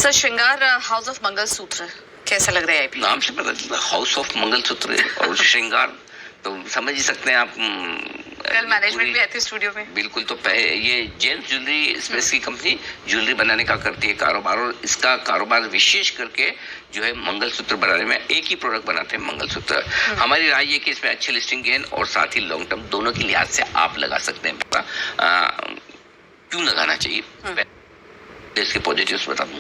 Sir, श्रृंगार house of mangalsutra कैसा लग रहा है आईपीओ? नाम से पता चलता हाउस ऑफ मंगलसूत्र और श्रृंगार, तो समझ ही सकते हैं आप। कल मैनेजमेंट भी आई थी स्टूडियो में। बिल्कुल। तो ये जेम्स ज्वेलरी स्पेस की कंपनी ज्वेलरी बनाने का करती है कारोबार, और इसका कारोबार विशेष करके जो है मंगलसूत्र बनाने में। एक ही प्रोडक्ट बनाते हैं मंगलसूत्र। हमारी राय ये कि इसमें अच्छी लिस्टिंग गेन और साथ ही लॉन्ग टर्म दोनों की लिहाज से आप लगा सकते हैं। क्यों लगाना चाहिए, इसके पॉजिटिव्स बता दूं।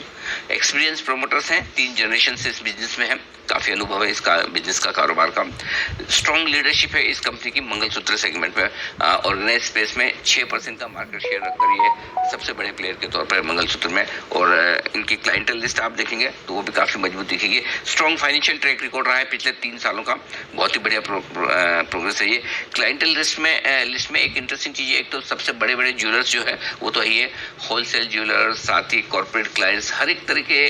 एक्सपीरियंस प्रोमोटर्स हैं, 3 जनरेशन से इस बिजनेस में है, काफी अनुभव है इसका बिजनेस का, कारोबार का। स्ट्रॉन्ग लीडरशिप है इस कंपनी की मंगलसूत्र सेगमेंट में। ऑर्गेनाइज स्पेस में 6% का मार्केट शेयर रखकर ये सबसे बड़े प्लेयर के तौर पर मंगलसूत्र में। और इनकी क्लाइंटल लिस्ट आप देखेंगे तो वो भी काफी मजबूत दिखेगी। स्ट्रॉन्ग फाइनेंशियल ट्रैक रिकॉर्ड रहा है पिछले 3 सालों का, बहुत ही बढ़िया प्रोग्रेस है ये। क्लाइंटल लिस्ट में एक इंटरेस्टिंग चीज है, एक तो सबसे बड़े बड़े ज्वेलर्स जो है वो तो है, होलसेल ज्वेलर्स, साथ ही कॉर्पोरेट क्लाइंट्स, हर एक तरह के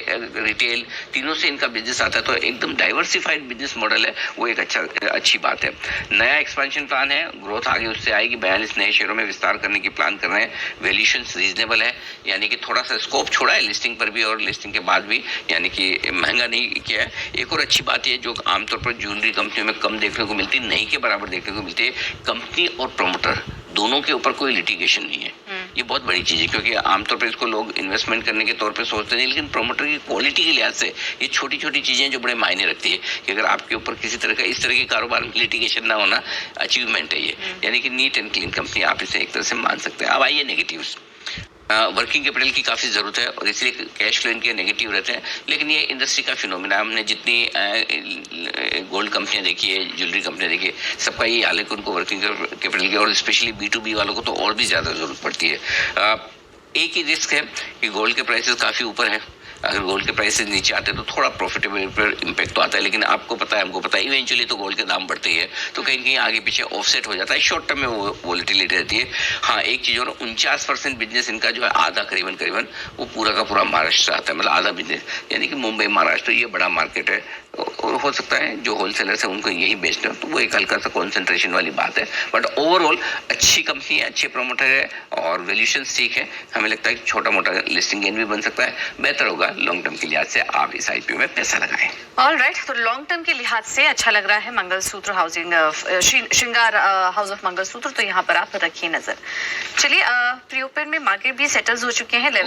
रिटेल, तीनों से इनका बिजनेस आता है। तो एकदम डाइवर्सिफाइड बिजनेस मॉडल है, वो एक अच्छी बात है। नया एक्सपेंशन प्लान है, ग्रोथ आगे उससे आएगी। 42 नए शेयरों में विस्तार करने की प्लान कर रहे हैं। वैल्यूएशन रीजनेबल है, यानी कि थोड़ा सा स्कोप छोड़ा है लिस्टिंग पर भी और लिस्टिंग के बाद भी, यानी कि महंगा नहीं किया है। एक और अच्छी बात है जो आमतौर पर ज्वेलरी कंपनियों में कम देखने को मिलती, नहीं के बराबर देखने को मिलती है, कंपनी और प्रमोटर दोनों के ऊपर कोई लिटिगेशन नहीं है। ये बहुत बड़ी चीज है, क्योंकि आमतौर पर इसको लोग इन्वेस्टमेंट करने के तौर पे सोचते नहीं, लेकिन प्रमोटर की क्वालिटी के लिहाज से ये छोटी छोटी चीजें जो बड़े मायने रखती है कि अगर आपके ऊपर किसी तरह का इस तरह के कारोबार में लिटिगेशन ना होना अचीवमेंट है ये, यानी कि नीट एंड क्लीन कंपनी, आप इसे एक तरह से मान सकते हैं। अब आइए नेगेटिव्स। वर्किंग कैपिटल की काफी जरूरत है और इसलिए कैश फ्लो इनके नेगेटिव रहते हैं, लेकिन ये इंडस्ट्री का फिनोमिना। हमने जितनी गोल्ड कंपनियां देखी है, ज्वेलरी कंपनियां देखी है, सबका ये हाल है कि उनको वर्किंग कैपिटल की, और स्पेशली B2B वालों को तो और भी ज्यादा जरूरत पड़ती है। एक ही रिस्क है कि गोल्ड के प्राइसेस काफी ऊपर हैं। अगर गोल्ड के प्राइसेस नीचे आते हैं तो थोड़ा प्रॉफिटेबल पर इम्पैक्ट तो आता है, लेकिन आपको पता है, हमको पता है, इवेंचुअली तो गोल्ड के दाम बढ़ते ही है, तो कहीं कहीं आगे पीछे ऑफसेट हो जाता है, शॉर्ट टर्म में वो वोलेटिलिटी रहती है। हाँ, एक चीज और, 49% बिजनेस इनका जो है आधा करीबन वो पूरा का पूरा महाराष्ट्र आता है, मतलब आधा बिजनेस, यानी कि मुंबई महाराष्ट्र ये बड़ा मार्केट है। और हो सकता है जो होलसेलर्स है उनको यही बेचना, तो वो एक हल्का सा कॉन्सेंट्रेशन वाली बात है। बट ओवरऑल अच्छी कंपनी है, अच्छे प्रमोटर है और वैल्यूएशन ठीक है। हमें लगता है कि छोटा मोटा लिस्टिंग गेन भी बन सकता है। बेहतर होगा लॉन्ग टर्म के लिहाज से आप इस आईपीओ में पैसा लगाएं। ऑलराइट, तो लॉन्ग टर्म के लिहाज से अच्छा लग रहा है मंगलसूत्र हाउसिंग, श्रृंगार हाउस ऑफ मंगलसूत्र, तो यहाँ पर आप रखिए नजर। चलिए, प्री ओपन में मार्केट भी सेटल्स हो चुके हैं।